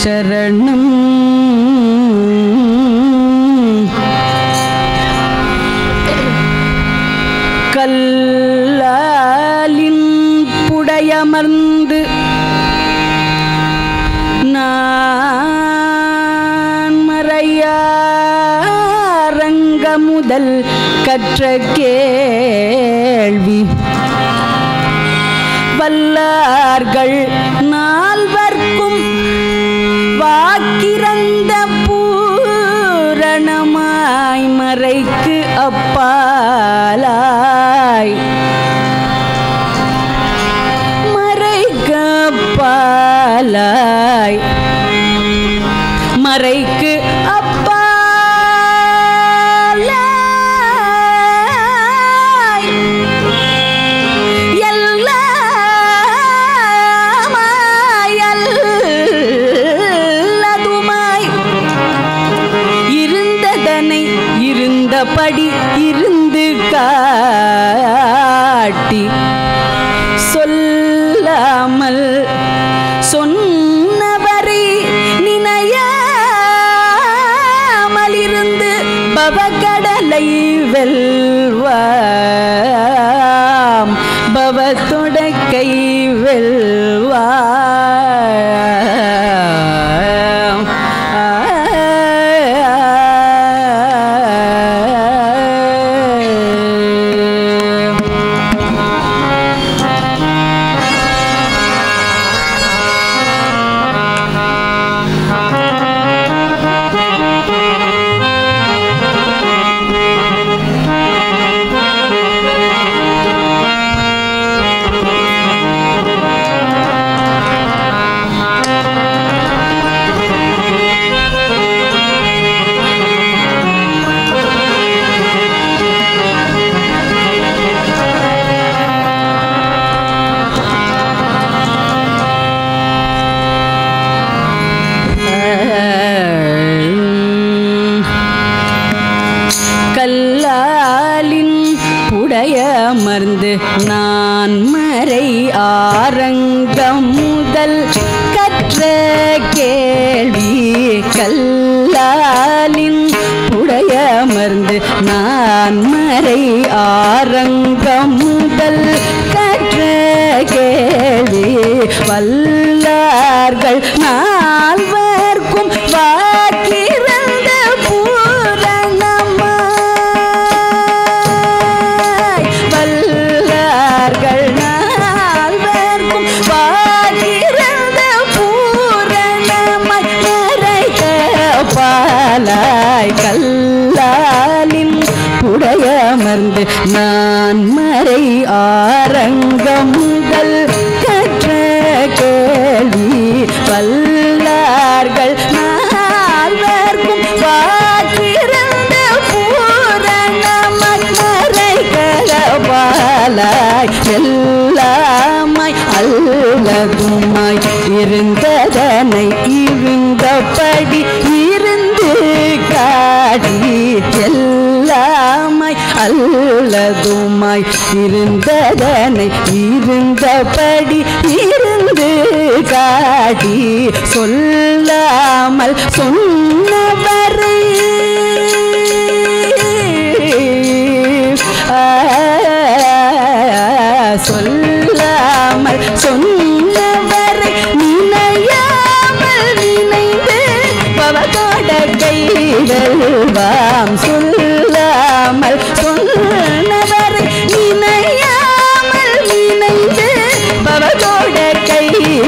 சரணம் கல்லாலின் புடையமர்ந்து நான் மறையாரங்க முதல் கற்ற கேள்வி வல்லார்கள் நால்வர்க்கும் வாக்கிறந்த பூரணமாய் மறைக்கு அப்பாலாய் மறைக்கு அப்பாலாய் மறைக்கு படி இருந்து காட்டி சொல்லாமல் சொன்னவரை நினையாமல் இருந்து பவக்கடலை வெல்வாம் பவத்தொடக்கை வெல்வாம் அமர்ந்து நான் மறை ஆரங்கம் முதல் கற்ற கேள்வி கல்லாலின் புடையமர்ந்து நான் மறை ஆரங்கம் முதல் கற்ற கேள்வி வல்லார்கள் நால்வர்க்கும் வாக்கிறந்த கல்லாலின் புடையமர்ந்து நான் மறை ஆரங்கம் முதல் கற்ற கேள்வி வல்லார்கள் நால்வர்க்கும் வாக்கிறந்த பூரணமாய் மறை கலபாலாய் எல்லாமாய் அல்லதுமாய் இருந்ததனை இருந்தபடி காடி எல்லாமாய் அல்லதுமாய் இருந்ததனை இருந்தபடி இருந்து காடி சொல்லாமல் சொன்னவரை சொல்லாமல் சொன்னவரை நினையாமல் நினைந்து பவத்தொடக்கை வெல்வாம் சொல்லாமல் சொன்னவரை நினையாமல் நினைந்து பவத்தொடக்கை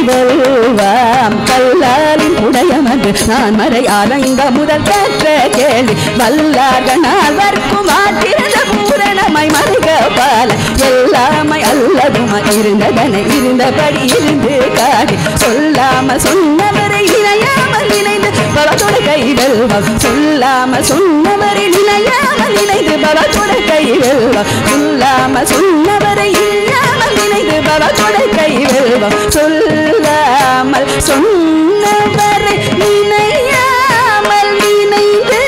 வெல்வாம் கல்லாலின் உடையமது நான் மறை ஆரங்க முதல் கற்ற கேள்வி வல்லார்கள் நால்வர்க்கும் ஆற்றிருந்த பூரணமாய் மறைக பால எல்லாமாய் அல்லதுமாய் இருந்ததனை இருந்தபடி இருந்து காட்டி சொல்லாமல் சொன்னவரை நினையாமல் நினைந்து பவத்தொடக்கை வெல்வாம் சொல்லாமல் சொன்னவரை நினையாமல் நினைந்து பவத்தொடக்கை வெல்வாம் சொல்லாமல் சொன்னவரை இல்லாமல் நினைந்து பவத்தொடக்கை வெல்வாம் சொல்லாமல் சொன்னவரை நினையாமல் நினைந்து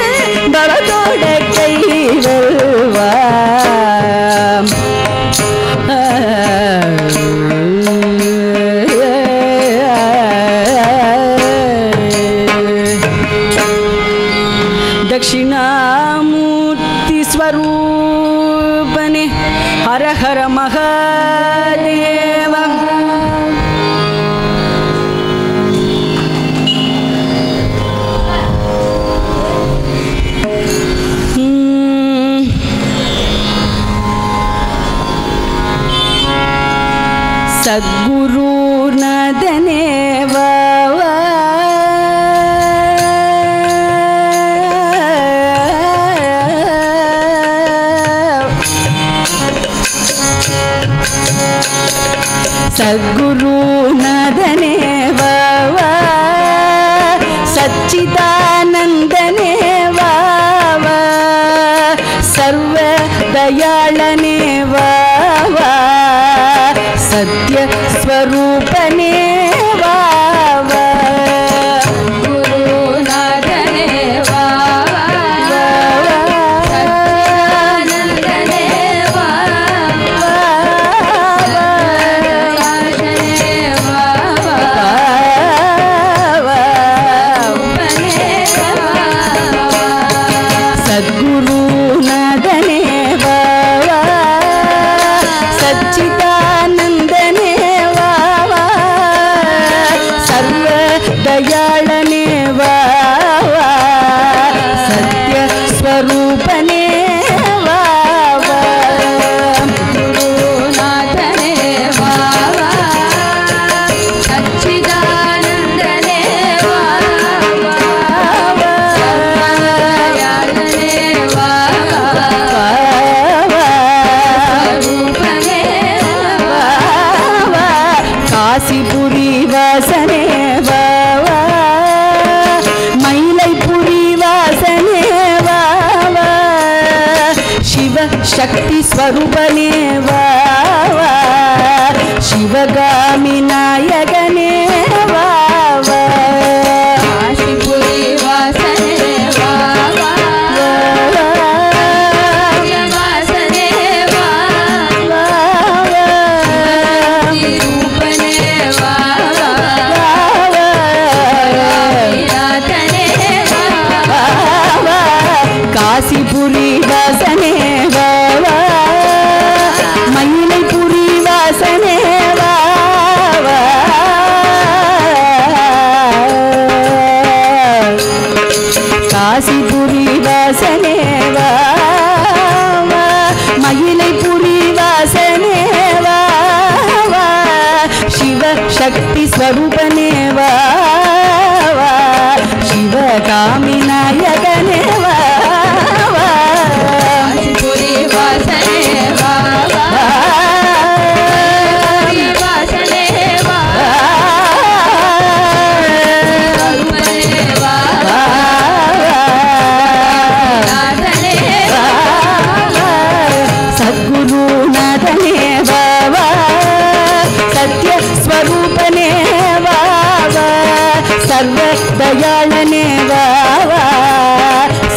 பவத்தொடக்கை வெல்வாம் दक्षिणामूर्ति स्वरूपने हर हर महादेव सद्गुरु नदने सद्गुरु नदने वावा सच्चिदानंदने वावा सर्व दयाळने वावा सत्य स्वरूपने वावा गुरुनाथने वावा सच्चिदानंदने वावा सद्गुरु नदने वावा सच्चिदानंदने वावा सर्व दयाळने वावा सत्य स्वरूपने वावा गुरुनाथने वावा सच्चिदानंदने वावा काशीपुरी वासने वावा मईलैपुरी वासने वावा शिव शक्ति स्वरूपने वावा शिवगामी नायकने वावा काशीपुरी वासने वावा वासने वावा काशीपुरी वासने वावा मईलैपुरी वासने वावा काशीपुरी वासने वावा मईलैपुरी वासने वावा शिव शक्ति स्वरूपने वावा शिव कामी नायकने वावा काशीपुरी वासने वावा वासने वावा सद्गुरु नदने वावा सत्य स्वरूपने वावा सर्व दयाळने वावा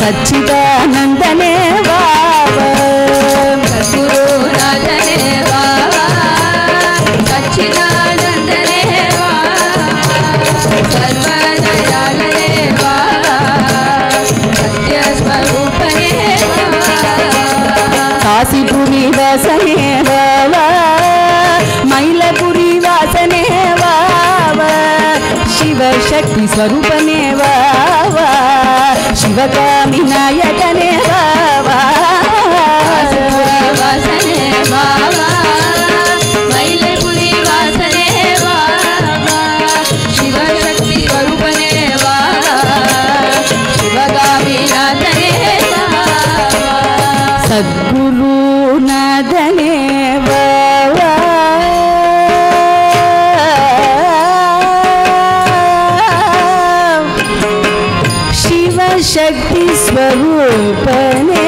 सच्चिदानंदने वावा सद्गुरु नदने वावा सच्चिदानंदने वावा सर्व दयाळने वावा सत्य स्वरूपने काशीपुरी वासने वावा मईलपुरी वासने वावा शिव शक्ति स्वरूपने वावा शिवगामी नायकने वावा वासने वावा मईलपुरी वासने वावा शिव शक्ति स्वरूपने वावा शिवगामी नायकने वावा सद्गुरु नदने वावा शिव शक्ति स्वरूपने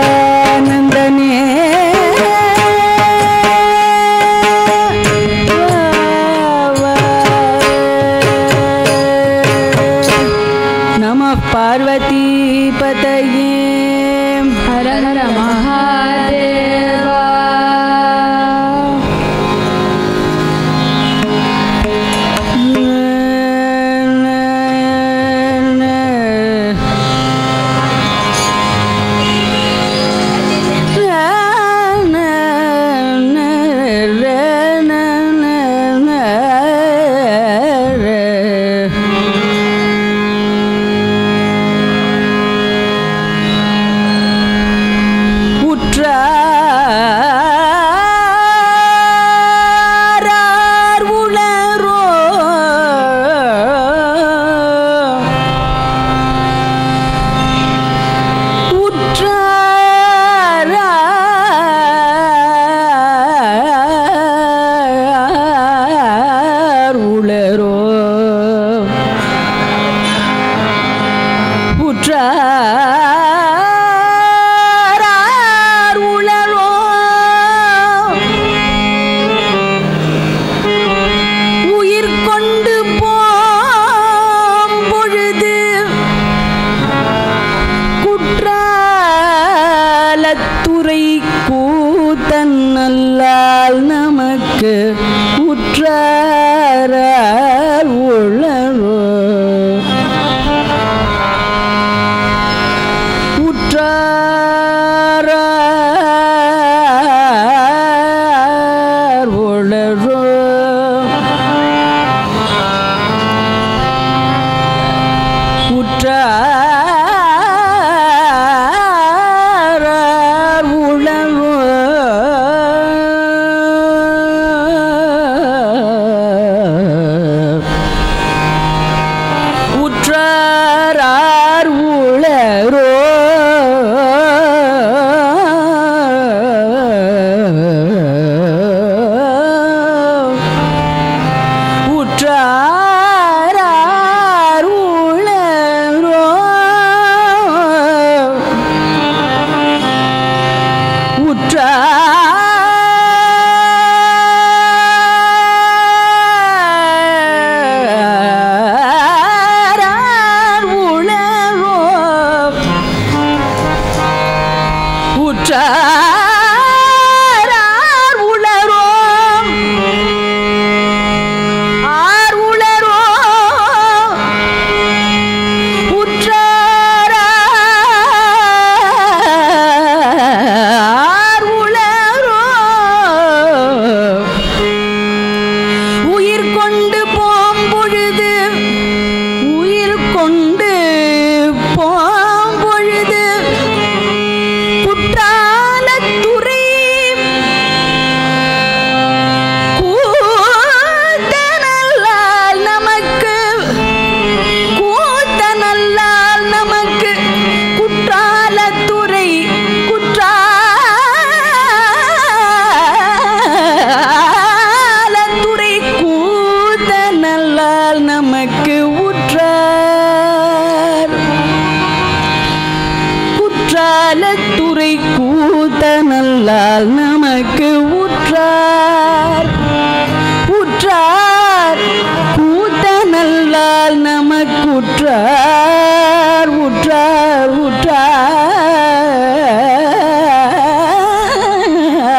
सच्चिदानंदने नमः पार्वती पतये हर हर महादेवा। நமக்கு உற்றார் உளரோ உற்றார் உளரோ குற்றாலத்துறை கூத்த நல்லால் நமக்கு உற்றார் உற்றார் கூத்த நல்லால் நமக்கு உற்றார் உற்றார்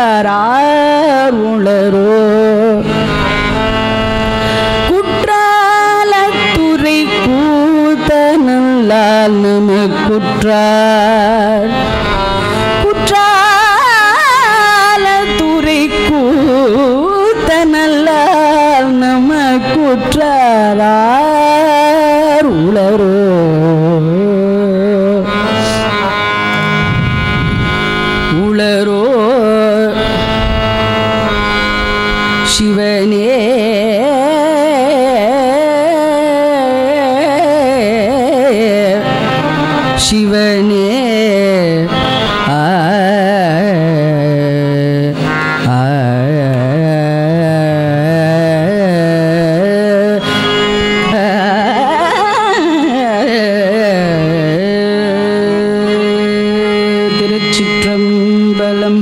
உற்றார் உளரோ குற்றாலத்துறை கூத்த நல்லால் நமக்கு உற்றார் குற்றாலத்துறை கூத்த நல்லால் நமக்கு உற்றார் உளரோ உளரோ சிவனே சிவனே திருச்சிற்றம்பலம்.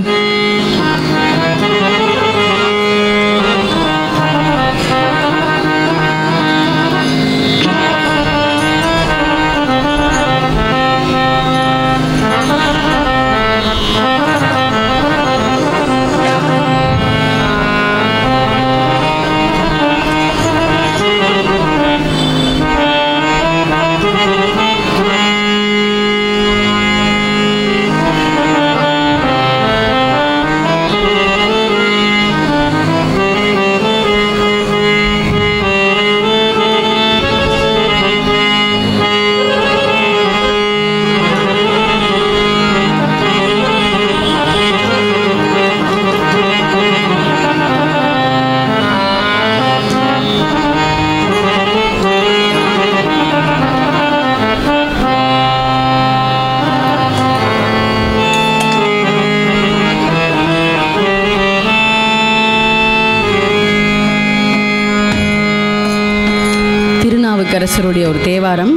திருநாவுக்கரசருடைய ஒரு தேவாரம்.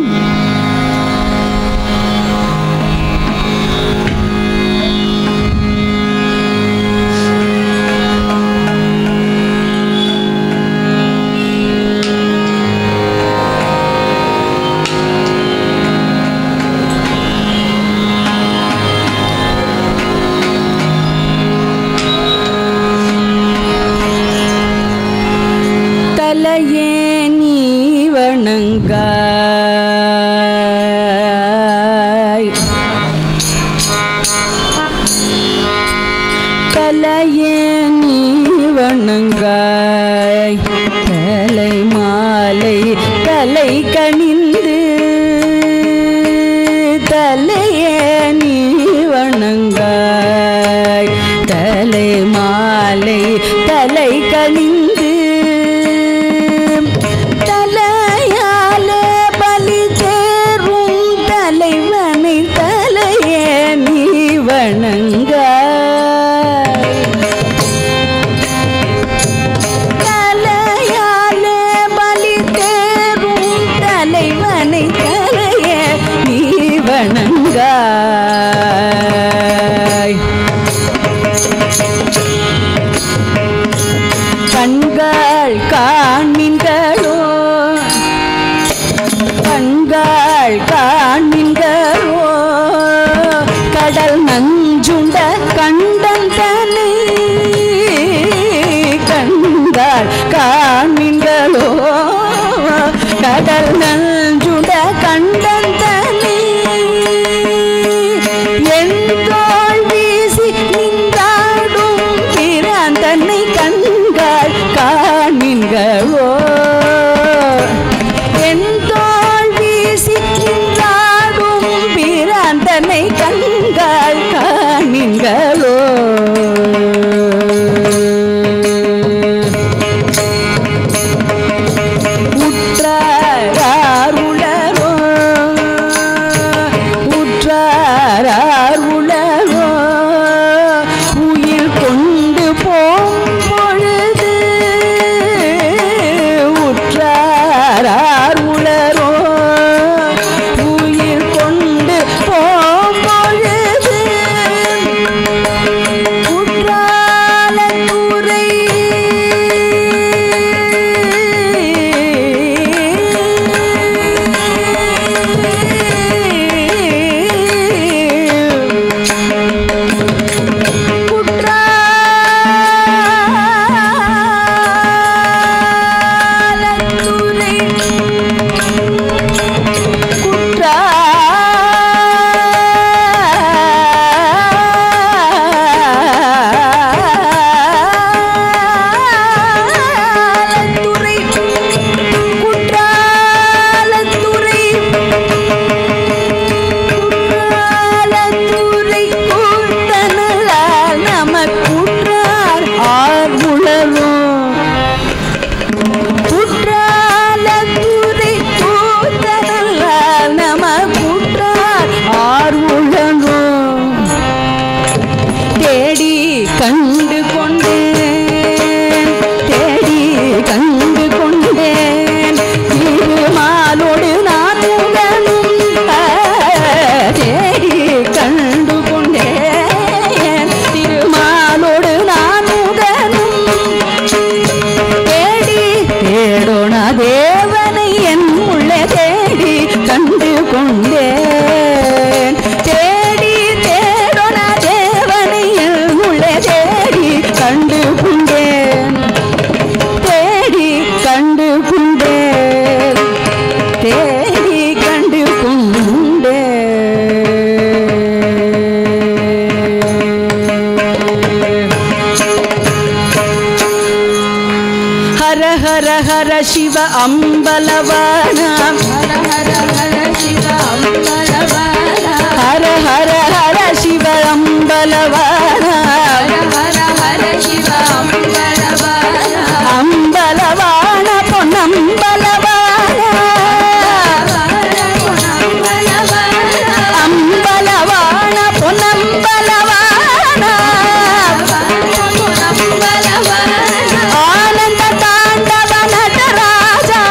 தலையே நீ வணங்காய் தலை மாலை தலை கணிந்து தலையே நீ வணங்காய் தலை மாலை தலை கணிந்து தலையாலே பலி தேரும் தலைவனை தலையே நீ வணங்காய் கண்கள் காண்மின்களோ கண்கள் காண்மின்களோ கடல் நஞ்சுண்ட கண்டன் தனை கண்கள் காண்மின்களோ கடல் நஞ்சுண்ட கண்டன் தனை எந்தோள் வீசி நின்றாடும் பிரான் தன்னை கண்கள் காண்மின்களோ எந்தோள் வீசி நின்றாடும் பிரான் தன்னை கண்கள் காண்மின்களோ உற்றார் உளரோ உற்றார் உளரோ உயிர் கொண்டு போம் பொழுது உற்றார் உளரோ உயிர் கொண்டு போம் பொழுது குற்றால துறை கண்டு கொண்டேன் தேடி கண்டு கொண்டேன் திருமாலோடு நான் உடனும் தேடி கண்டு கொண்டேன் திருமாலோடு நான் உடனும் தேடி தேடோன தேவனை என் உள்ளே தேடி கண்டு கொண்டேன் தேடி தேடோன தேவனை என் உள்ளே தேடி கண்டு கொண்டேன் தேடி கண்டு கொண்டேன் தேடி கண்டு கொண்டேன் ஹர ஹர ஹர சிவ அம்பலவான ஹர ஹர ஹர சிவ அம்பலவான ஹர ஹர ஹர சிவ அம்பலவான ஹர ஹர சிவ அம்பலவான அம்பலவான பொன்னம்பலவான அம்பலவான பொன்னம்பலவான ஆனந்த தாண்டவ நடராஜா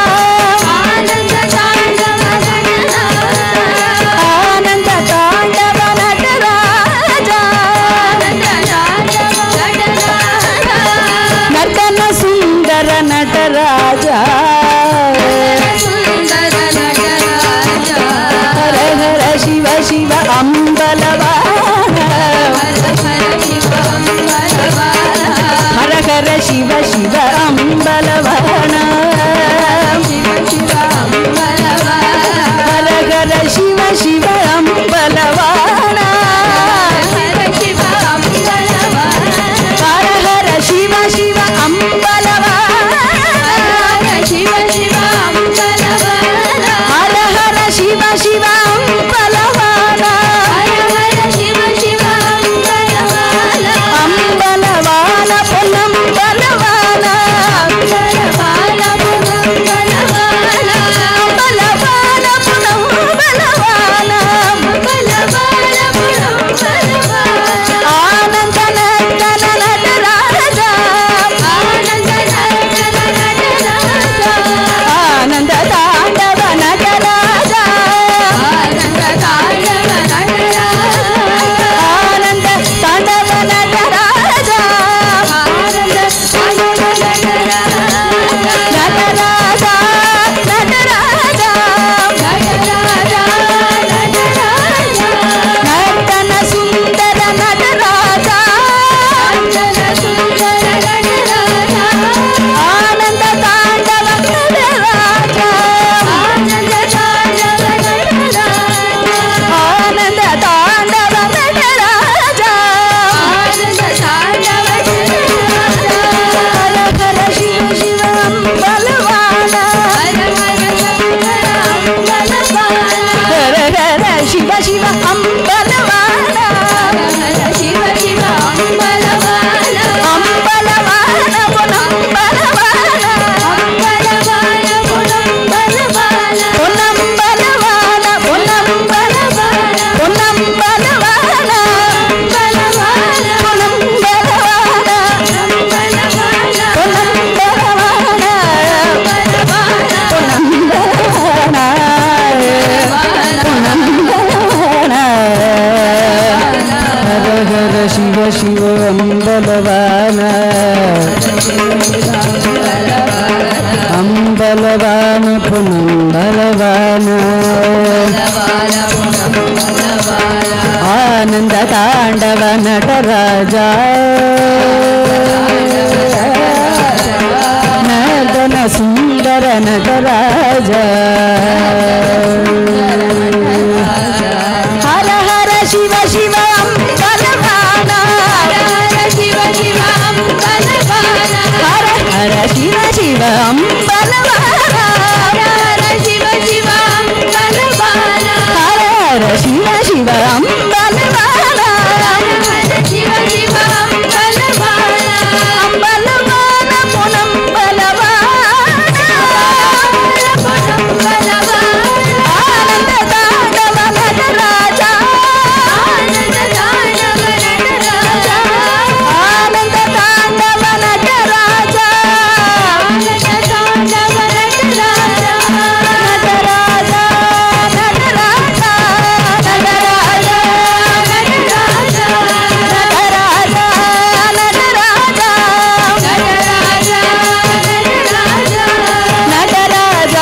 ஆனந்த தாண்டவ நடராஜா நர்த்தன சுந்தர நடராஜா ஹர ஹர சிவ சிவ அம்பலவான ஹர ஹர சிவ சிவ அம்பலவான ஹர ஹர சிவ சிவ அம்பலவான அம்பலவான அம்பலவான புனம்பலவான ஆனந்த தாண்டவ நடராஜா நர்தன சுந்தர நடராஜா ஹர ஹர சிவ சிவ அம்பலவான ஹர சிவ சிவ அம்பலவான ஹர ஹர சிவ சிவ அம்பலவான ஹர சிவ சிவ அம்பலவான ஹர ஹர சிவ சிவ அம்பலவான ஹர சிவ சிவ அம்பலவான அம்பலவான புனம்பலவான ஆனந்த தாண்டவ நடராஜா ஆனந்த தாண்டவ நடராஜா ஆனந்த தாண்டவ நடராஜா ஆனந்த தாண்டவ நடராஜா நடராஜா நடராஜா நடராஜா நடராஜா நடராஜா நடராஜா நடராஜா நடராஜா நடராஜா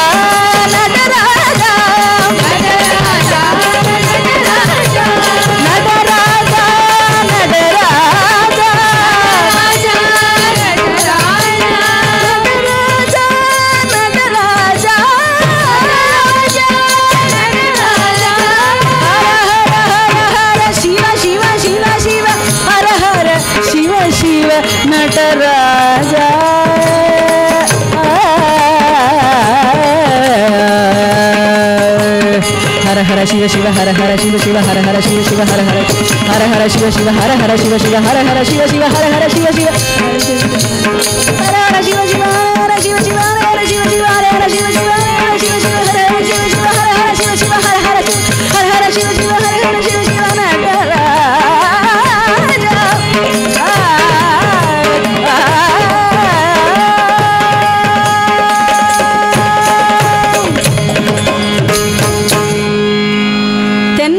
நடராஜா ஹர ஹர சிவ சிவ ஹர ஹர சிவ சிவ ஹர ஹர சிவ சிவ ஹர ஹர ஹர ஹர சிவ சிவ ஹர ஹர சிவ சிவ ஹர ஹர சிவ சிவ ஹர ஹர சிவ சிவ ஹர ஹர சிவ சிவ ஹர சிவ சிவ ஹர ஹர சிவ சிவ ஹர ஹர சிவ சிவ ஹர ஹர சிவ சிவ ஹர ஹர சிவ சிவ ஹர ஹர சிவ சிவ ஹர ஹர சிவ சிவ ஹர ஹர சிவ சிவ நடராஜா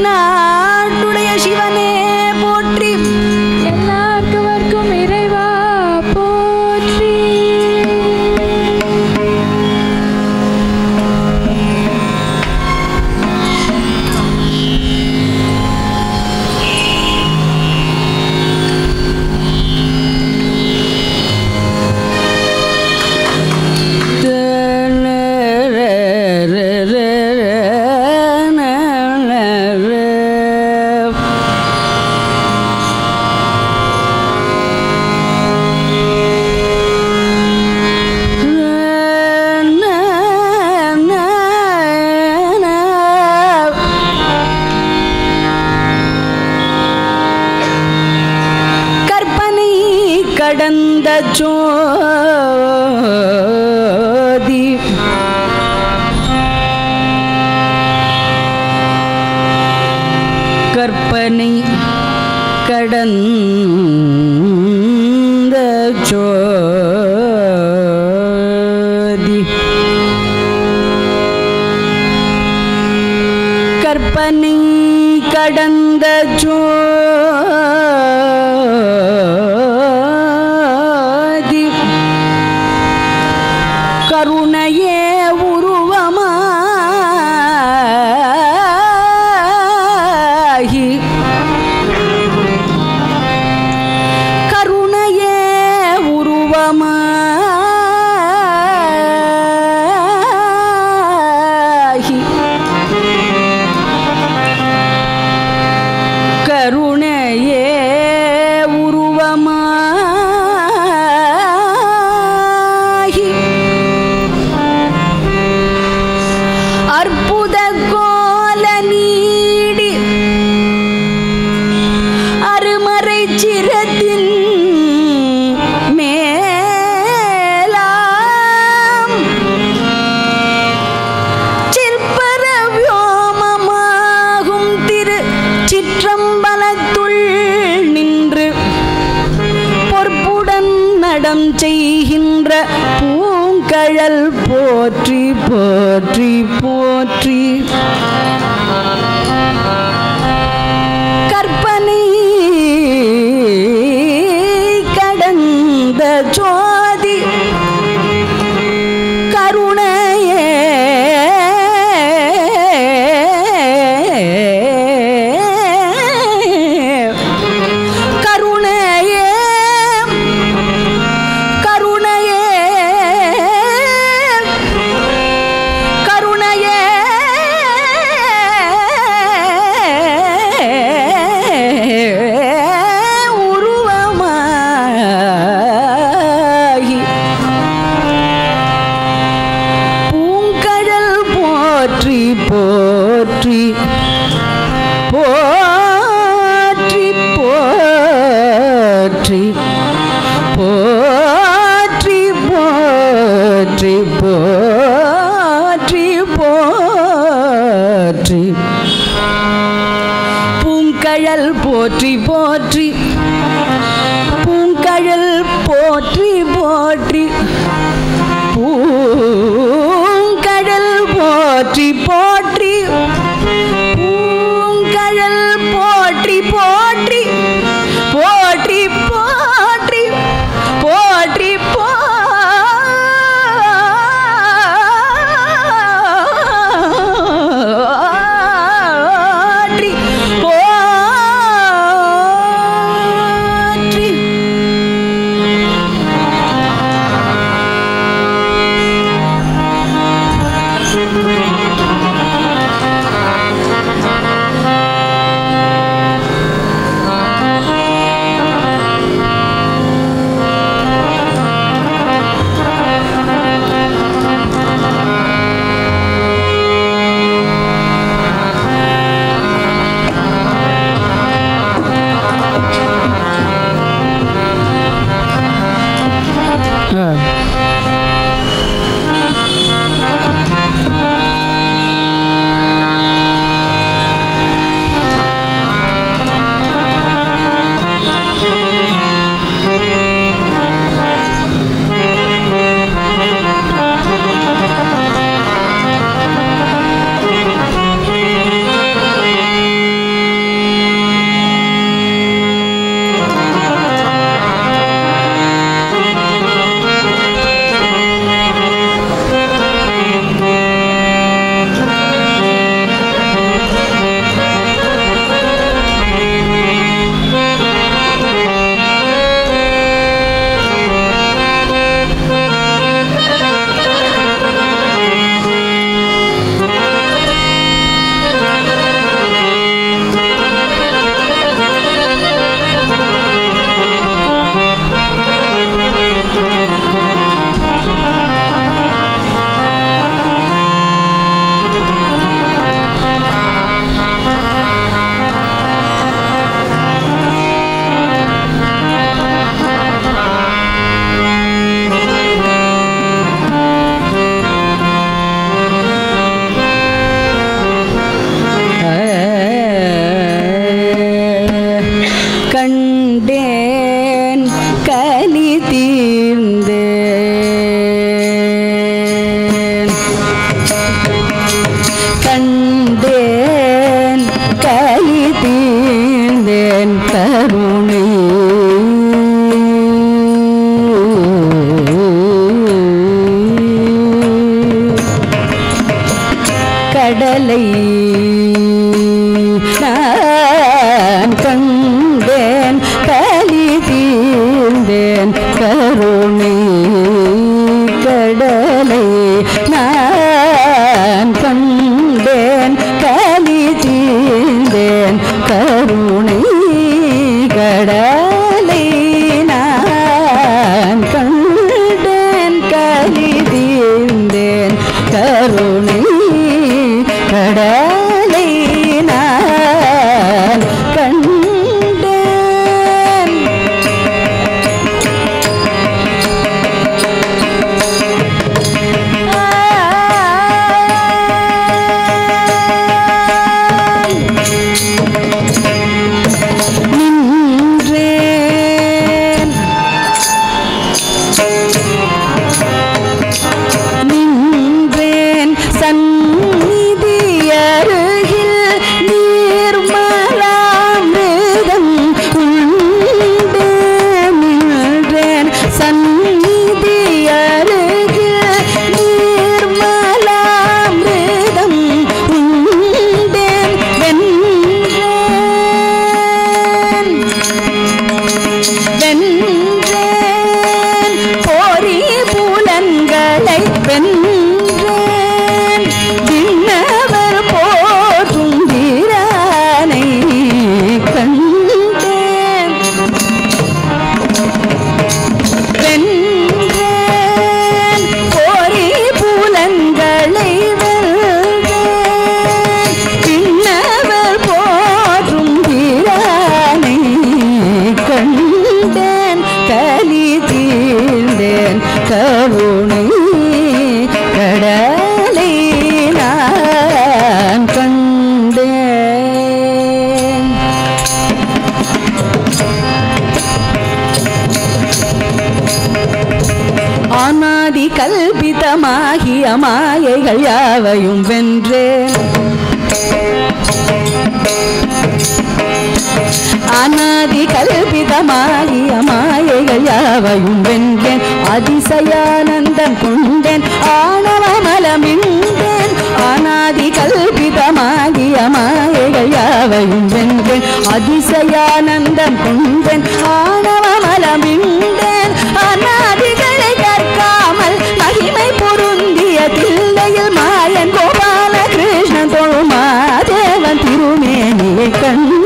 தென்னாட்டுடைய சிவனே போற்றி எல்லாருக்கும் இறைவா போற்றி கற்பனை கடந்த ஜோதி கற்பனை கடந்த ஜோதி கற்பனை கடந்த ஜோதி கருணையே உருவமாகி கருணையே உருவமாகி கருணையே உருவமாகி அற்புத கோல நீடி அருமறை சிரத்தின் மேலாம் சிற்பர வியோமமாகும் திரு சிற்றம்பலத்துள் நின்று பொற்புடன் நடம் செய்கின்ற பூங்கழல் போற்றி போற்றி போற்றி கற்பனை கல்பிதமாகிய மாயைகள் யாவையும் வென்றேன். அநாதி கல்பிதமாகிய மாயைகள் யாவையும் வென்றேன். அதிசயானந்தம் கொண்டேன் ஆணவமலமின்றேன். அநாதி கல்பிதமாகிய மாயைகள் யாவையும் வென்றேன். அதிசயானந்தம் கொண்டேன் ஆணவமலமின்றேன். அநாதிகளை கற்காமல் மகிமை பொருந்திய தில்லையில் மாயன் கோபால கிருஷ்ணன் தொழுமாதேவன் திருமேனியை கண்டேன்.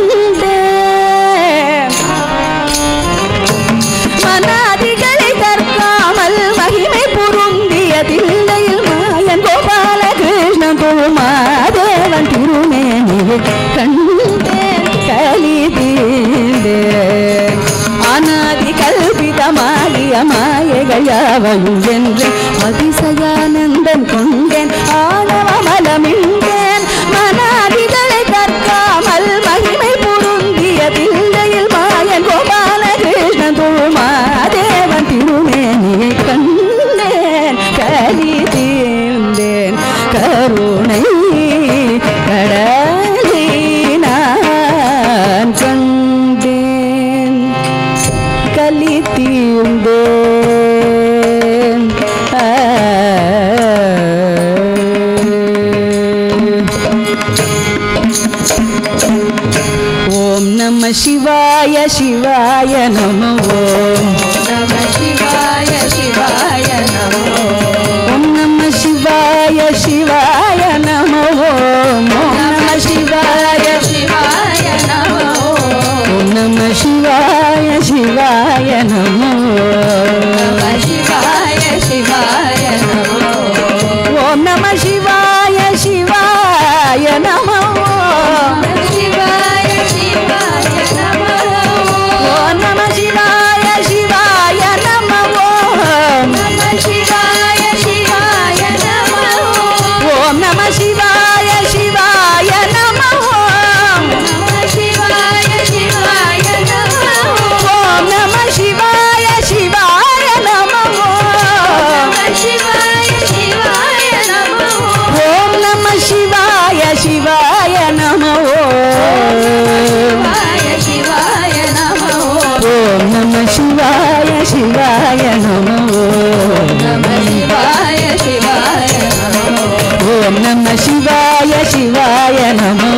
மனாதிகளை கற்காமல் மகிமை பொருந்திய தில்லையில் மாயன் கோபால கிருஷ்ணன் தொழுமாதேவன் திருமேனியை கண்டேன். கலி தீர்ந்தேன். அநாதி கல்பிதமாகிய மாயகள் யாவையும் வென்றேன் அதிசயானந்தம் கொண்டேன் ஆணவமலமின்றேன் மனாதிகளை கற்காமல் மகிமை பொருந்திய தில்லையில் மாயன் கோபாலகிருஷ்ணன் தொழுமாதேவன் திருமேனியை கண்டேன் கலி தீர்ந்தேன் கருணை கடலை நான் கண்டேன் கலி தீர்ந்தேன் ஓம் நம சிவாய சிவாய நமோ ஓம் நம சிவாய சிவாய நமோ ஓம் நம சிவாய சிவாய நமோ ஓம் நம சிவாய சிவாய நமோ ஓம் நம சிவாய சிவாய நமோ நம சிவாய சிவாய நமோ ஓம் நம சிவாய சிவாய நமோ Om Namah Shivaya Shivaya Namo Om Namah Shivaya Shivaya Namo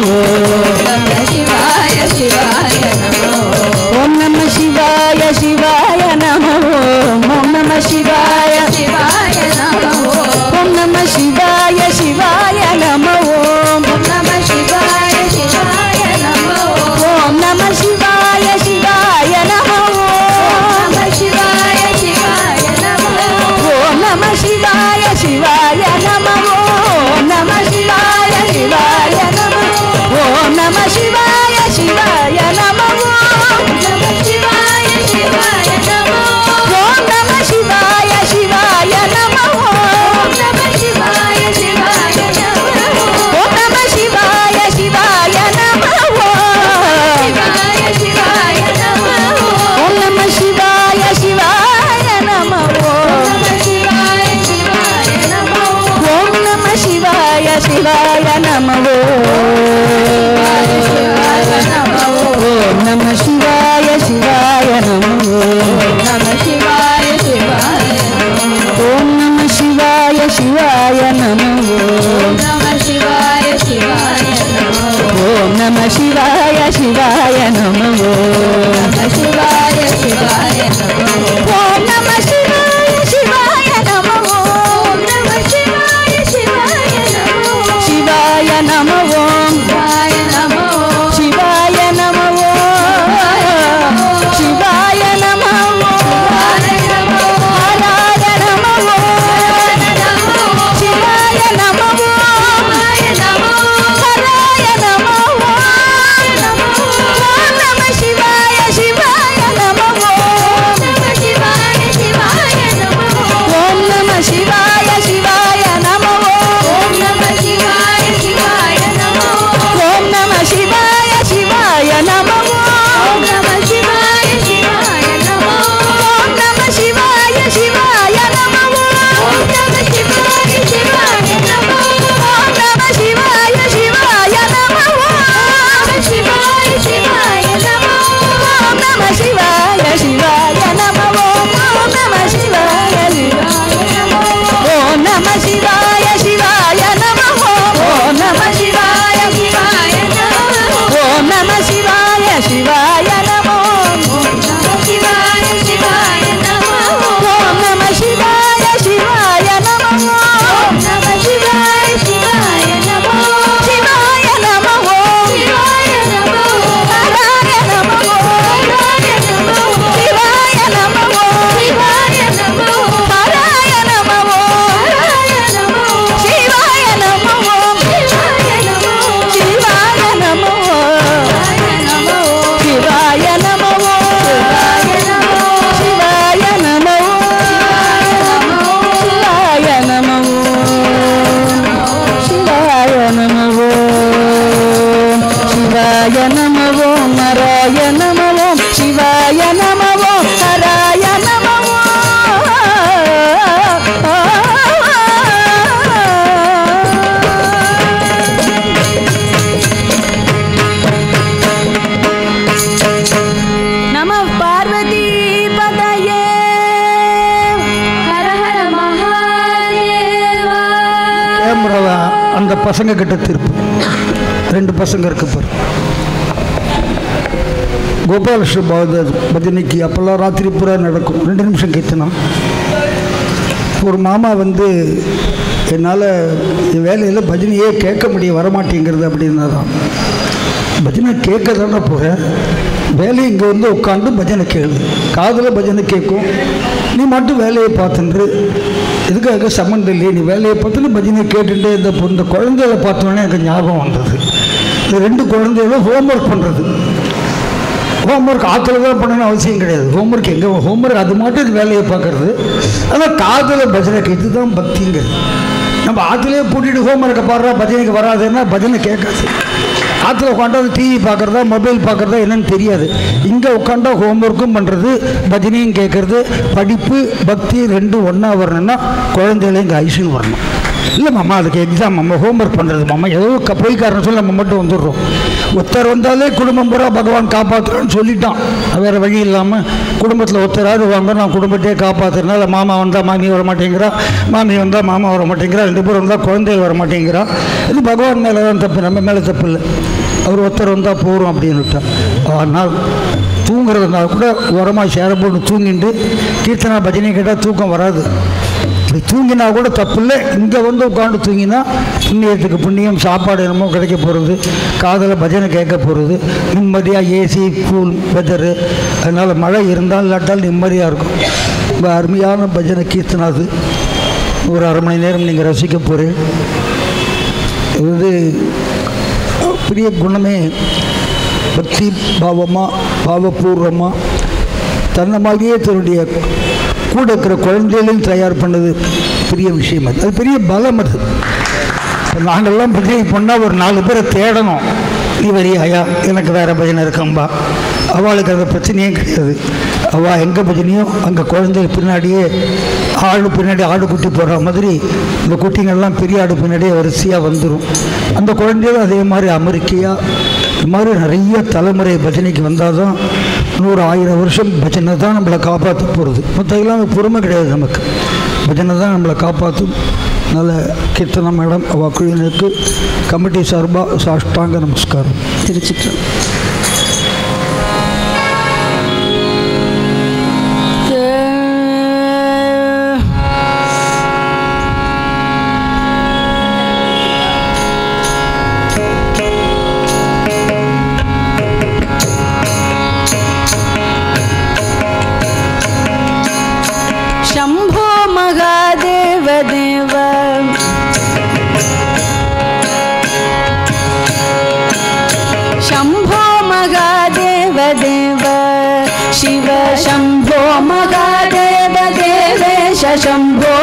Om Namah Shivaya Shivaya Namo Om Namah Shivaya Shivaya Namo Om Namah Shivaya Shivaya Namo Om Namah Shivaya Shivaya Namo Om Namah Shivaya Shivaya அந்த பசங்க கிட்ட தீர்ப்பு. 2 பசங்க இருக்கு பாரு. கோபாலகிருஷ்ண பாகவதர் பஜனைக்கு அப்போல்லாம் ராத்திரி பூரா நடக்கும். 2 நிமிஷம் கீர்த்தனம். ஒரு மாமா வந்து என்னால் என் வேலையில் பஜனையே கேட்க முடியும் வரமாட்டேங்கிறது அப்படின்னா தான். பஜனை கேட்க தானே போகிறேன், வேலை இங்கே வந்து உட்காந்து பஜனை கேளு, காதில் பஜனை கேட்கும், நீ மட்டும் வேலையை பார்த்துன்று எதுக்காக சம்மந்தம் இல்லையே, நீ வேலையை பார்த்துன்னு பஜனை கேட்டுட்டு இந்த குழந்தைகளை பார்த்தோன்னே எனக்கு ஞாபகம் வந்தது. இந்த 2 குழந்தைகளும் ஹோம்ஒர்க் பண்ணுறது. ஹோம்ஒர்க் ஆற்றுல தான் பண்ணணும்னு அவசியம் கிடையாது. ஹோம்ஒர்க் எங்கே ஹோம்ஒர்க் அது மட்டும் இது வேலையை பார்க்குறது. ஆனால் காதில் பஜனை கேட்டு தான் பக்திங்கிறது. நம்ம ஆற்றுலேயே பூட்டிட்டு ஹோம்ஒர்க்கை பாடுறா பஜனைக்கு வராதுன்னா பஜனை கேட்காது. ஆற்றுல உட்காண்டா டிவி பார்க்குறதா மொபைல் பார்க்குறதா என்னன்னு தெரியாது. இங்கே உட்காண்டா ஹோம்ஒர்க்கும் பண்ணுறது பஜனையும் கேட்குறது. படிப்பு பக்தி 2 ஒன்றா வரணும்னா குழந்தைகளை இங்கே ஐசின்னு வரணும். இல்லை மாமா அதுக்கு எக்ஸாம் நம்ம ஹோம்ஒர்க் பண்ணுறது மாமா ஏதோ போய்க்காரன்னு சொல்லி நம்ம மட்டும் வந்துடுறோம். ஒருத்தர் வந்தாலே குடும்பம் பூரா பகவான் காப்பாற்றுறேன்னு சொல்லிட்டான். வேறு வழி இல்லாமல் குடும்பத்தில் ஒருத்தராது வாங்க நான் குடும்பத்தையே காப்பாற்றுறதுனால மாமா வந்தால் மாமி வர மாட்டேங்கிறா, மாமி வந்தால் மாமா வர மாட்டேங்கிறா, 2 பேர் வந்தால் குழந்தைகள் வர மாட்டேங்கிறா. இது பகவான் மேலே தான் தப்பு, நம்ம மேலே தப்பு இல்லை. அவர் ஒருத்தர் வந்தால் போகிறோம் அப்படின்னு விட்டான். ஆனால் தூங்குறதுனால கூட உரமாக சேர போட்டு தூங்கிட்டு கீர்த்தனா பஜனை கேட்டால் தூக்கம் வராது. இப்படி தூங்கினா கூட தப்பு இல்லை. இங்கே வந்து உட்காந்து தூங்கினா புண்ணியத்துக்கு புண்ணியம், சாப்பாடு என்னமோ கிடைக்க போகிறது, காதில் பஜனை கேட்க போகிறது, நிம்மதியாக ஏசி கூல் வெதரு. அதனால் மழை இருந்தால் இல்லாட்டால் நிம்மதியாக இருக்கும். ரொம்ப அருமையான பஜனை கீர்த்தனா. அது ஒரு அரை மணி நேரம் நீங்கள் ரசிக்க போகிறேன். இது பெரிய குணமே பக்தி பாவமாக பாவபூர்வமாக தன்னை மாதிரியே தன்னுடைய கூட இருக்கிற குழந்தைகளையும் தயார் பண்ணது பெரிய விஷயம். அது பெரிய பலம். அது இப்போ நாங்கள்லாம் பஜனை பண்ணால் ஒரு 4 பேரை தேடணும். நீ வரியாயா, எனக்கு வேறு பஜனை இருக்கம்பா. அவளுக்கு அந்த பிரச்சனையே கிடையாது. அவள் எங்கே பஜனையோ அங்கே குழந்தைகள் பின்னாடியே ஆடு பின்னாடி ஆடு குட்டி போடுற மாதிரி இந்த குட்டிங்கள்லாம் பெரிய ஆடு பின்னாடியே வரிசையாக வந்துடும். அந்த குழந்தைகளும் அதே மாதிரி அமெரிக்கையாக இது மாதிரி நிறைய தலைமுறை பஜனைக்கு வந்தால் தான் 100-1000 வருஷம் பஜனை தான் நம்மளை காப்பாற்ற போகிறது. மற்றெல்லாம் பொறுமை கிடையாது. நமக்கு பஜனை தான் நம்மளை காப்பாற்றும். நல்ல கீர்த்தனா மேடம் அவள் குழுவினருக்கு கமிட்டி சார்பாக சாஷ்டாங்க நமஸ்காரம். திருச்சிற்றம்பலம். शंभो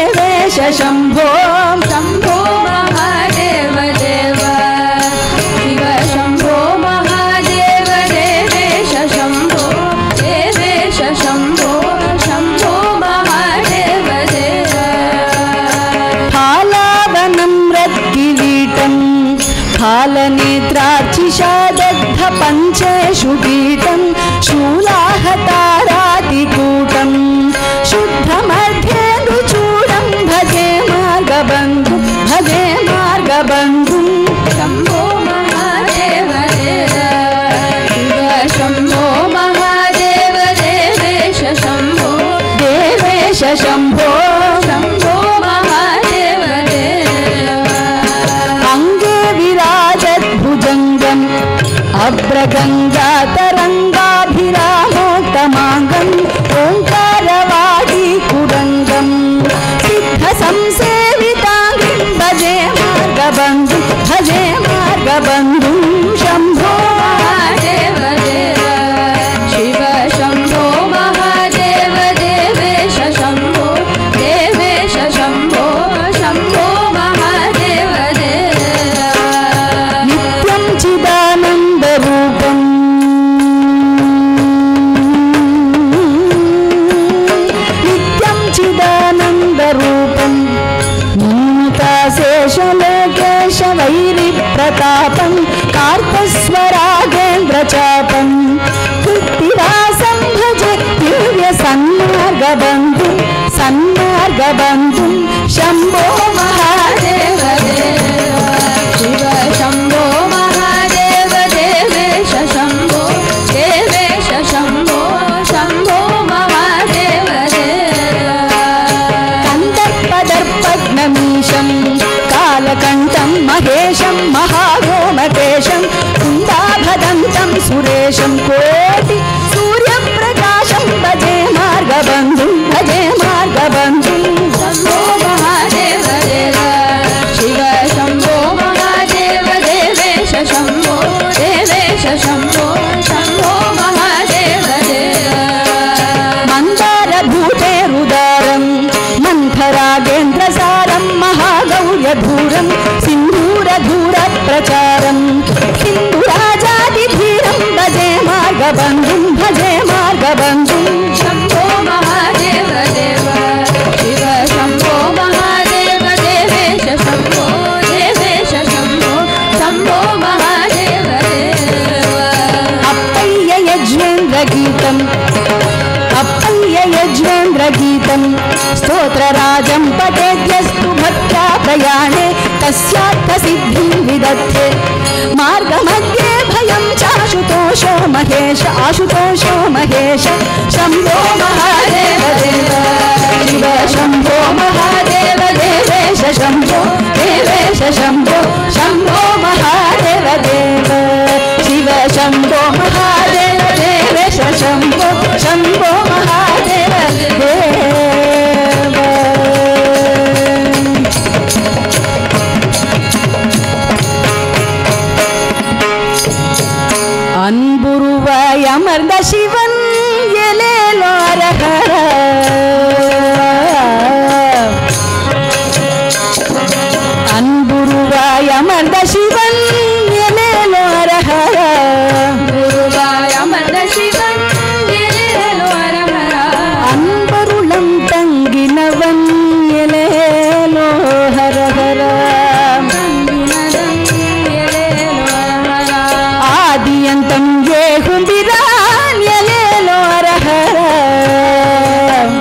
देवेश शंभो शंभो महादेव देव शिव शंभो महादेव देवेश शंभो देवेश शंभो शंभो महादेव देव फालावनं रत्किरीटं फालनेत्रार्चिषादग्ध पञ्चेषु पीठं शूलाहतारादिकूटं शुद्धमध्येन्दुचूडं भजे मार्गबन्धुं शम्भो महादेव देव शिव शम्भो महादेव देवेश शम्भो देवेश शम्भो शम्भो महादेव देव अङ्गे विराजद्भुजङ्गम् अभ्रगङ्गातरङ्गाभिरामोत्तमाङ्गम् ओङ्कारवादी कुरङ्गं सिद्धसंसेविताङ्गिं भजे मार्गबन्धुं शम्भो महादेव देव शिव शम्भो महादेव देवेश शम्भो देवेश शम्भो शम्भो महादेव देव नित्यं चिदानन्दरूपं चिदानन्दरूपं नीताशेषलोकेश वैरिप्रतापं कार्तस्वरागेन्द्रचापं कृत्तिवासं भजे दिव्यसन्मार्गबन्धुं शम्भो महादेव देव सुरेशं कोटि सूर्यप्रकाशं भजे मार्गबन्धुं शम्भो महादेव देव शिव शम्भो महादेव देवेश शम्भो देवेश शम्भो शम्भो महादेव देव मन्दारभूतेरुदारं मन्थरागेन्द्रसारं महागौर्यधूरं सिन्दूरधूरप्रचारं सिन्दुराजादिधीरं भजे मार्गबन्धुं शम्भो महादेव देव शिव शम्भो महादेव देवेश शम्भो देवेश शम्भो शम्भो महादेव देव अप्पय्य यज्ञेन्द्रगीतं स्तोत्रराजं पठेद्यस्तु भक्त्या प्रयाणे तस्यार्थसिद्धिं विदध्ये मार्गमध्ये भयं चाशुतोषो महेश शम्भो महादेव देव शिव शम्भो महादेव देवेश शम्भो देवेश शम्भो शम्भो महादेव देव शिव शम्भो महादेव देवेश शम्भो शम्भो महादेव देव அன்புருவாய் அமர்ந்த சிவன் எலேலோ அரஹர அன்புருவாய் அமர்ந்த சிவன் எலேலோ அரஹர குருவாய் அமர்ந்த சிவன் எலேலோ அரஹர அன்பருளம் தங்கினவன் எலேலோ ஹரஹர ஆதியந்தம் ஏகும் பிரான் எலேலோ அரஹர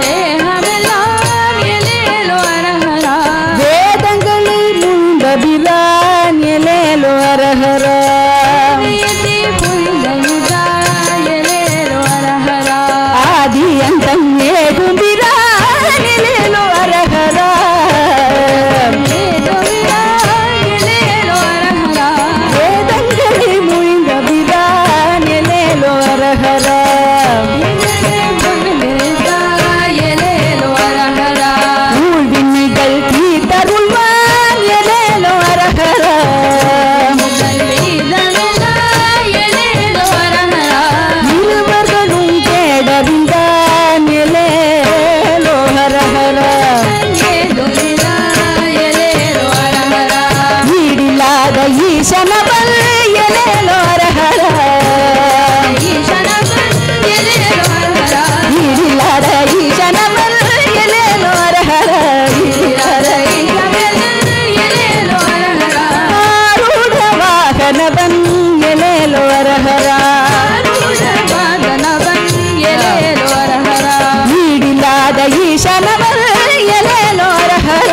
தேகமெல்லாம் எலேலோ அரஹர வேதங்களை முந்த பிரான் எலேலோ அரஹர ஆதியந்தம் ஏகும் பிரான் எலேலோ அரஹர வேதங்களை முழிந்த பிரான் எலேலோ அரஹர ஊழ்வினைகள் தீர்த்தருள்வான் எலேலோ அரஹர இருவர்களும் கேடறிந்தான் எலேலோ அரஹர ஈடில்லாத ஈசனவள் எலேலோ அரஹர ஈடில்லாத ஈசனவள் எலேலோ அரஹர ஆரூಢ வாகனவன் எலேலோ அரஹர ஈடில்லாத ஈசனவள் எலேலோ அரஹர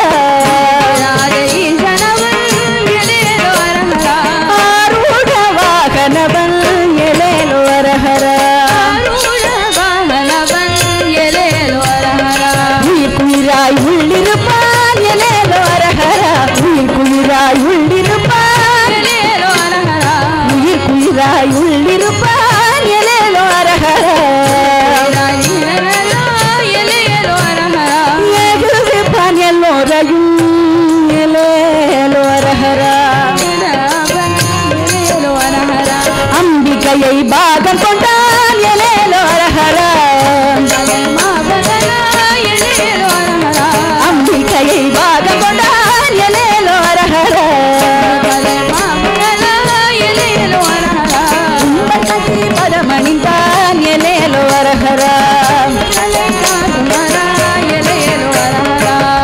ஆரூಢ வாகனவன் எலேலோ அரஹர உயிர் குளிராய் உள்ளிருப்பான் எலேலோ அரஹர உயிர் குளிராய் உள்ளிருப்பான் உயிர் குளிராய் உள்ளிருப்பான் எலேலோ அரஹர ஏகுவிப்பான் எல்லோரையும் எலேலோ அரஹர அம்பிகையை பாகம் கொண்டான் எலேலோ அரஹர அம்பிகையை பாகம் கொண்டான் எலேலோ அரஹர கும்பகத்தி பரமணிந்தான் எலேலோ அரஹர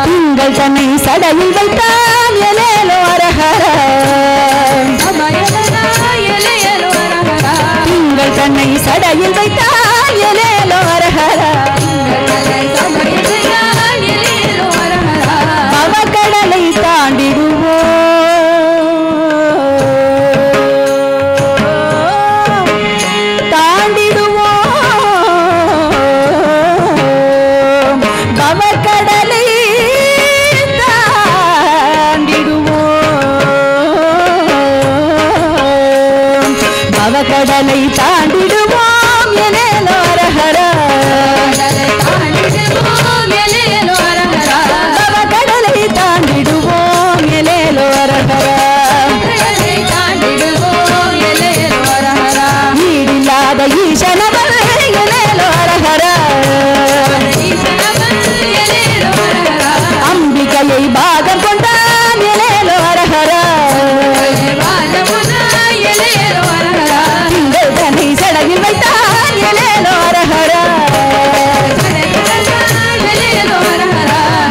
திங்கள் தன்னை சடையில் வைத்தான் எலேலோ அரஹர திங்கள் தன்னை சடையில் வைத்தான் எலேலோ அரஹர பவக்கடலை தாண்டிடுவோம் பவக்கடலை தாண்டிடுவோம் பவக்கடலை கடலை தாண்டிடுவோம் எலேலோ அரஹரா பவ கடலை தாண்டிடுவோம் எலேலோ அரஹரா ஈடில்லாத ஈசனவன் எலேலோ அரஹரா அம்பிகையை பாகம் கொண்டான் எலேலோ அரஹரா திங்கள் தன்னை சடையில் வைத்தான் எலேலோ அரஹரா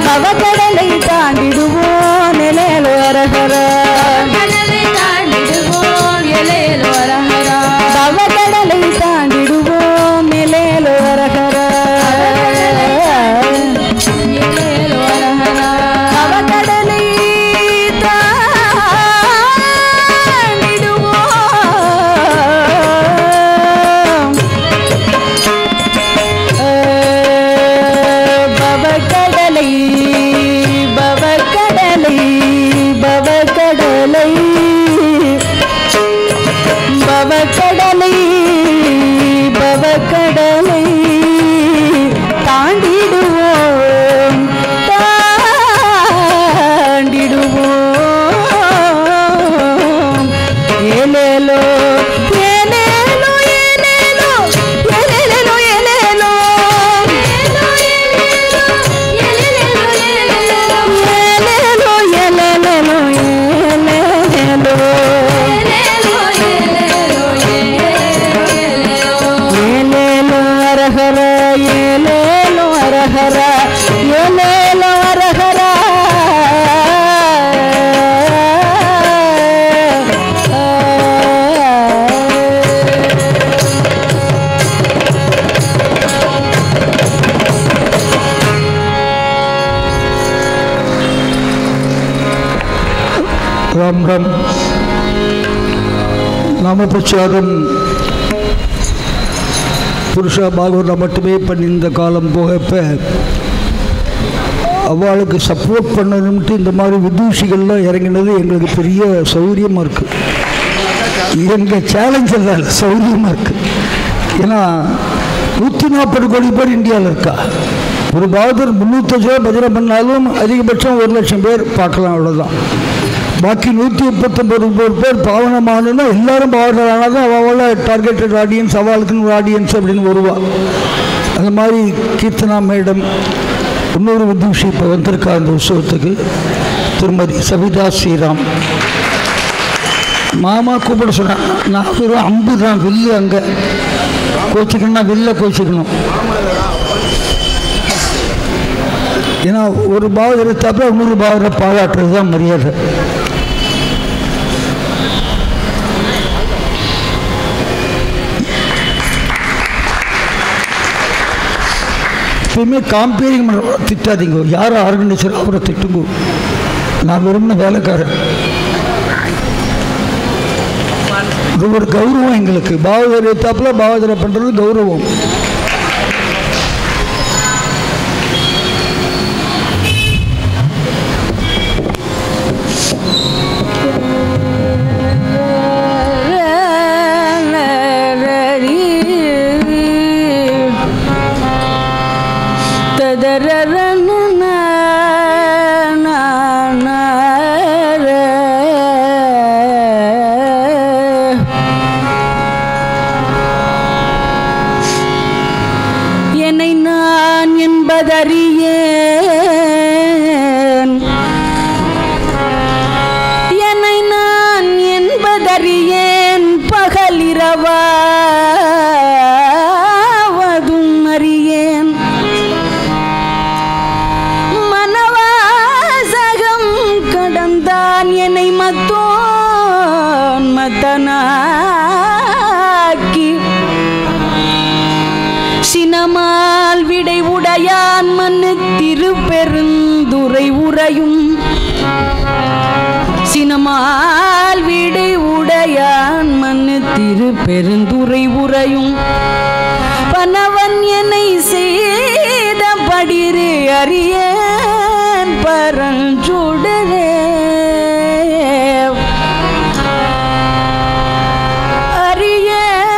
பவக்கடலை தாண்டிடுவோம் எலேலோ அரஹரா பவக்கடலை தாண்டிடுவோம் எலேலோ அரஹரா பவக்கடலை பவக்கடலை தாண்டிடுவோம் ஏலேலோ ஏலேலோ ஏலேலோ ஏலேலோ ஏலேலோ ஏலேலோ அரஹரா ஏலேலோ அரஹரா राम राम நாமபிரச்சாரம் புருஷா பாகவதம் மட்டுமே பண்ணி இந்த காலம் போகப்போ அவளுக்கு சப்போர்ட் பண்ணணும்ட்டு இந்த மாதிரி விதூஷிகள்லாம் இறங்கினது எங்களுக்கு பெரிய சௌகரியமாக இருக்குது. எங்கள் சேலஞ்ச் எல்லாம் சௌகரியமாக இருக்குது. ஏன்னா 140 கோடி பேர் இந்தியாவில் இருக்கா. ஒரு பாகவதர் 350 ரூபா பஜனை பண்ணாலும் அதிகபட்சம் 1 லட்சம் பேர் பார்க்கலாம், அவ்வளோதான். பாக்கி 139 பேர் பாவனமானா எல்லாரும் பாவனரானது அவளை டார்கெட்டட் ஆடியன்ஸ், அவளுக்குன்னு ஒரு ஆடியன்ஸ் அப்படின்னு வருவா. அந்த மாதிரி கீர்த்தனா மேடம் இன்னொரு வித்யூஷி இப்போ வந்திருக்கா அந்த உற்சவத்துக்கு, திருமதி சபிதா ஸ்ரீராம். மாமா கூப்பிட சொன்னான். நான் ஒரு அம்பு தான் வில்லு, அங்கே கோச்சிக்கணும்னா வில்ல கோச்சிக்கணும். ஏன்னா ஒரு பாவரை தப்ப இன்னொரு பாவரை பாராட்டுறது தான் மரியாதை. எப்பயுமே காம்பேரிங் பண்ண திட்டாதீங்க. யார் ஆர்கனைசர் அவரை திட்டுங்க. நான் விரும்பின வேலைக்காரன். இது ஒரு கௌரவம் எங்களுக்கு. பாவதரை தாப்பில் பாவதரை பண்ணுறது கௌரவம். என்னை நான் என்பதறியேன் பகலிரவாவதும் அறியேன். மனவாசகம் கடந்தான் என்னை மத்தோன் மத்தனாக்கி சினமால் விடை உடையான் மண்ணு திருப்பெருந்துரை உரையும். சினமால் விடை உடையான் மண்ணு திருப்பெருந்துரை உரையும். பனவன் என்னை செய்த படிரு அறியேன் பரஞ்சுடரே. அறியேன்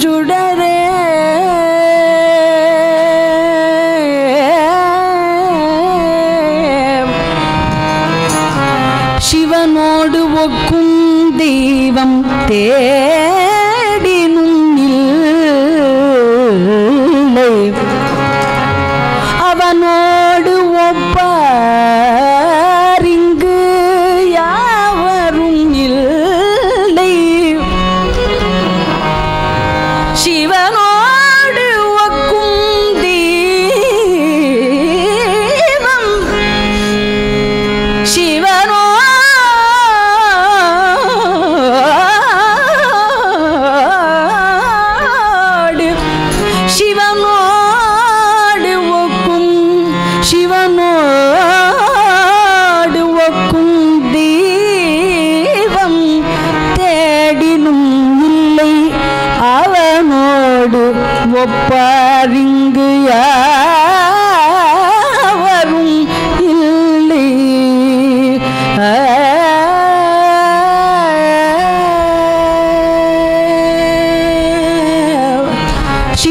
சுடரே சிவனோடு ஒக்கும் தெய்வம் தேடினும் இல்லை அவனோடு ஒப்பாரிங்கு யாவரும் இல்லை சிவனோடு ஒக்கும் தெய்வம் சிவனோடு ஒக்கும் தெய்வம் தேடினும் இல்லை அவனோடு ஒப்பாரிங்கு யாவரும் இல்லை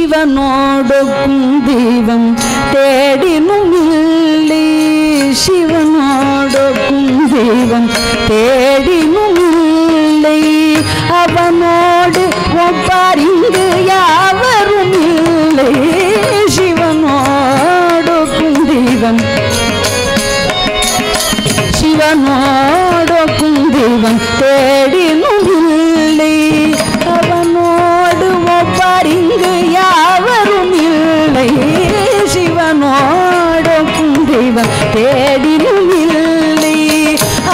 சிவனோடொக்கும் தெய்வம் தேடினும் இல்லை சிவனோடொக்கும் தெய்வம் தேடினும் இல்லை அவனோடு ஒப்பாரிங்கு யாவரும் இல்லை சிவனோடொக்கும் தெய்வம் சிவனோடொக்கும் தெய்வம் தேடினும் இல்லை அவனோடு ஒப்பாரிங்கு யாவரும் இல்லை சிவனோடொக்கும் தெய்வம் தேடினும் இல்லை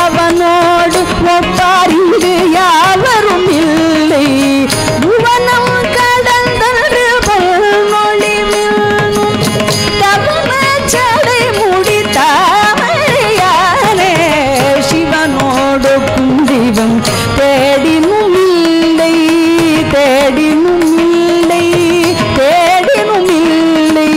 அவனோடு ஒப்பாரிங்கு யாவரும் இல்லை புவனம் கடந்தன்று பொன்னொளி மின்னும் தவமச்சடை முடித்தாமையானே சிவனோடொக்கும் தெய்வம் தேடினும் இல்லை தேடினும் இல்லை தேடினும் இல்லை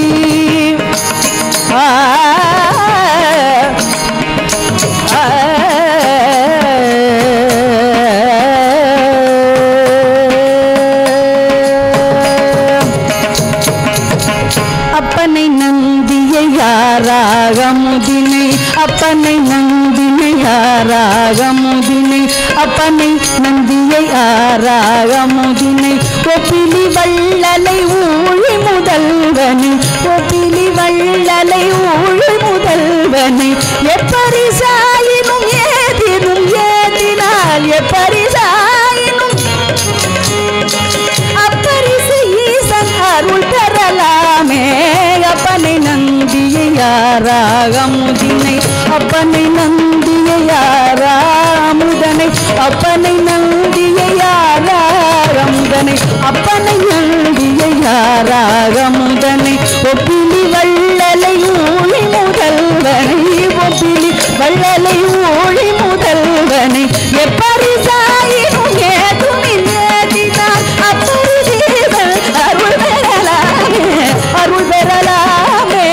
அப்பனை நந்தியை யாராக முதினை அப்பனை நந்தினை யாராக முதினை அப்பனை நந்தியை யாராக முதினை ஒப்பிலி வள்ளலை ஊழி முதல்வனை ஒப்பிலி வள்ளலை ஊழி முதல்வனை எப்பரிசாயினும் ஏதினும் ஏதினால் எப்பரிசாயினும் அப்பரிசு ஈசன் அருள் பெறலாமே அப்பனை நந்தியை யாராக முதினை அப்பனை நந்தியை யாராமுதனை அப்பனை நந்தியை யாராமுதனை அப்பனை நந்தியை யாராமுதனை ஒப்பிலி வள்ளலை ஊழி முதல்வனை ஒப்பிலி வள்ளலை ஊழி முதல்வனை எப்பரிசாயினும் ஏதுமின் ஏதினால் அப்பரிசீதல் அருள் பெறலாமே அருள் பெறலாமே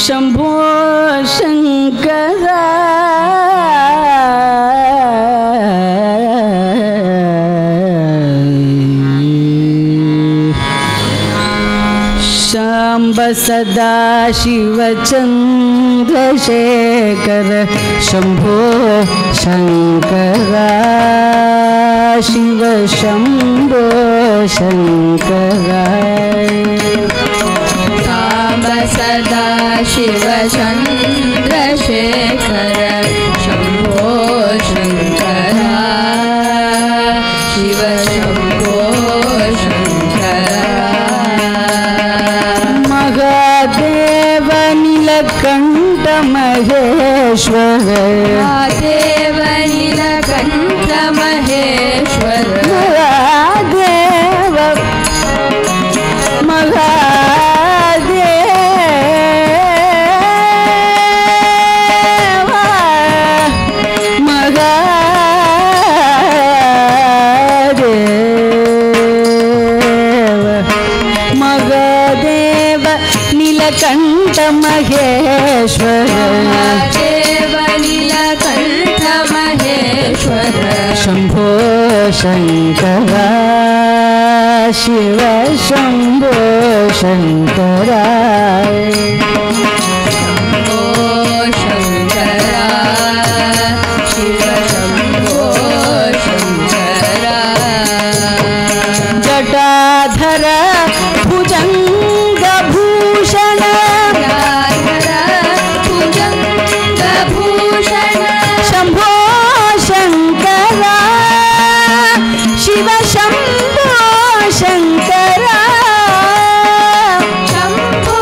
शंभो शंकरा शांब सदा शिव चंद्रशेखर शंभो शंकरा शिव शंभो शंकरा सदा शिव चंद्रशेखर शंभो शंकरा शिव शम्भो शङ्करा महादेव नीलकण्ठ महेश्वर महादेव नीलकण्ठ महेश्वर महादेव महादेव नीलकण्ठ महेश्वर महादेव नीलकण्ठ महेश्वर शम्भो शङ्करा शिव शम्भो शङ्करा शम्भो शङ्करा शिव शम्भो शङ्करा जटाधर भुजङ्गभूषण भुजङ्गभूषण शम्भो शङ्करा शिव शम्भो शङ्करा शम्भो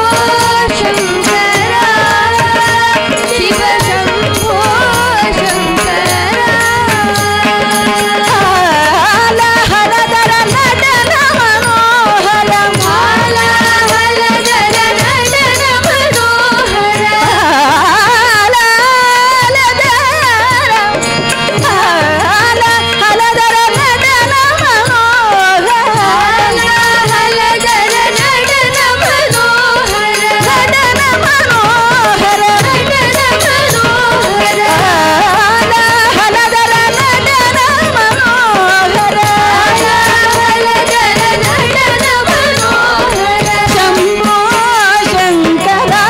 शङ्करा शिव शम्भो शङ्करा हलहलधर नटन मनोहरं हलहलधर नटन मनोहर हलहलधर नटन मनोहर हलहलधर नटन मनोहर नटन मनोहर नटन मनोहर हलहलधर नटन मनोहर हलहलधर नटन मनोहर शम्भो शङ्करा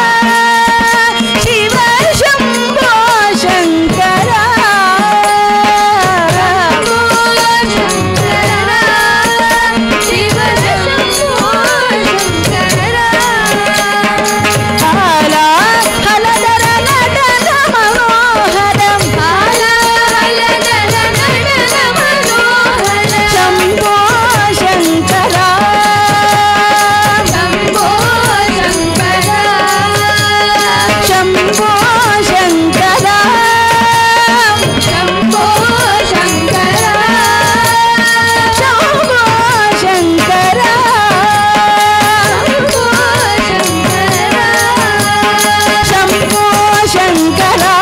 शिव शम्भो शङ्करा शिव शम्भो शङ्करा हलहलधर नटन मनोहरं हलहलधर नटन मनोहर शम्भो शङ्करा शम्भो शङ्करा शम्भो शङ्करा शम्भो शङ्करा शम्भो शङ्करा शम्भो शङ्करा शम्भो शङ्करा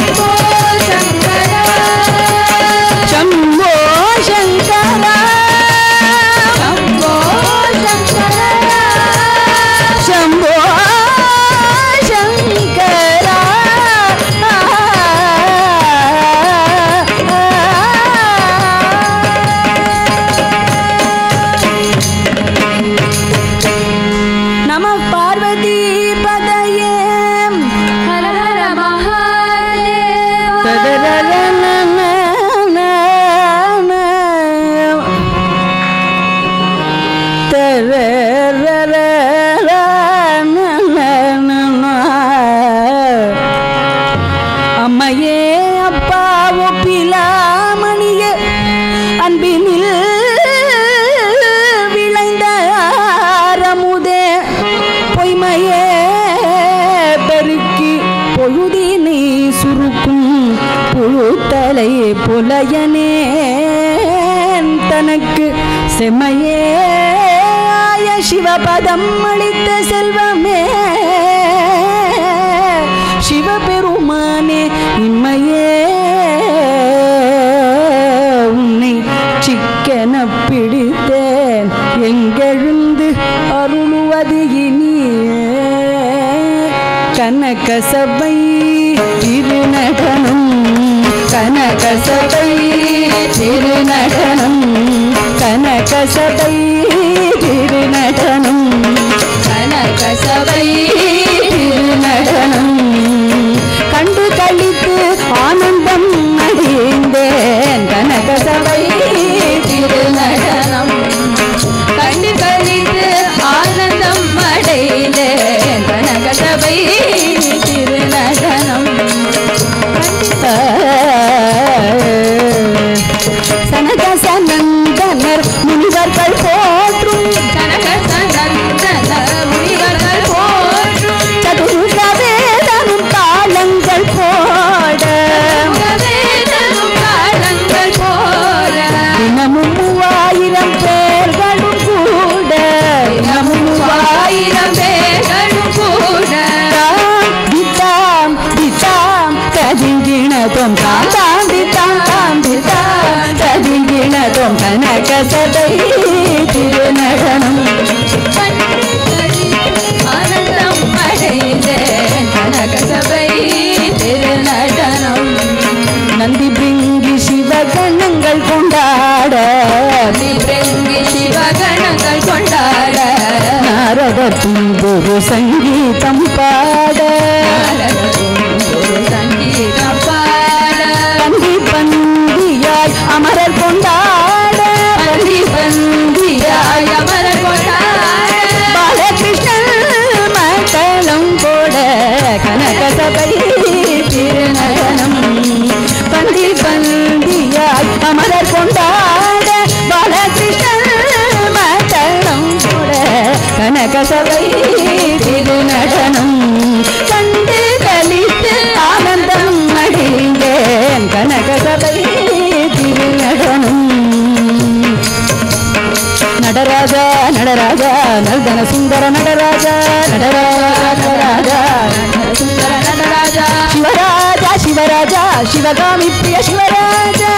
शम्भो शङ्करा शम्भो शङ्करा शम्भो शङ्करा शम्भो शङ्करा नमः पार्वती पदये हर हर महादेव அம்மையே அப்பாவோ பிலாமணியே அன்பினில் விளைந்த ஆரமுதே பொய்மையே பெருக்கி பொழுதினை சுருக்கும் புழுத்தலை புலையனே தனக்கு செம்மையே ஆய சிவபதம் அளித்த செல்வமே சிவபெருமானே இம்மையே உன்னை சிக்கென பிடித்தேன் எங்கெழுந்து அருளுவது இனியே கனகசபை திருநடனம் கனகசபை திருநடனம் கனகசபை திருநடனம் கனகசபை திருநடனம் கண்டு கழித்து ஆனந்தம் அடைந்தேன் கனகசபை திருநடனம் கண்டு கழித்து ஆனந்தம் அடைந்தேன் கனகசபை திருநடனம் கனகசபை திருநடனம் ஆனந்தம் அடைந்தேன் கனகசபை திருநடனம் நந்தி பிரிங்கி சிவகணங்கள் கொண்டாட பிரிங்கி சிவகணங்கள் கொண்டாட நாரத தும்புரு சங்கீதம் பாட சங்கீதம் பாட பந்தி பந்தியாய் அமரர் கொண்டாட பந்தி பந்தியாய் அமரர் கொண்டாட பாலகிருஷ்ணன் மகளம் போட கனகசபை திருநடனம் பந்தி பந்தியாய் அமரர் கொண்டாட பாலகிருஷ்ணன் மகளம் போட கனகசபை திருநடனம் கண்டு கலித்து ஆனந்தம் அடைந்தேன் கனகசபை திருநடனம் நடராஜா நடராஜா நல்தன சுந்தர நடராஜா நடராஜா சுந்தர நடராஜா சிவராஜா சிவராஜா சிவகாமி பிரிய சிவராஜா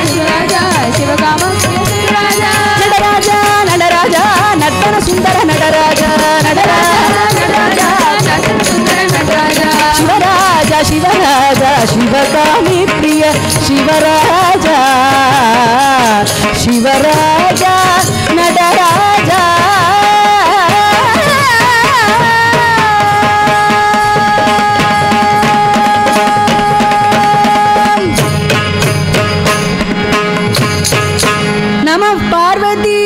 சிவராஜா சிவகாமம் சிவராஜா நடராஜா நடராஜா நர்த்தன சுந்தர நடராஜா நடராஜா சுந்தர நடராஜா சிவராஜா சிவராஜா சிவகாமி பிரிய சிவராஜா சிவராஜா நடராஜா நம பார்வதி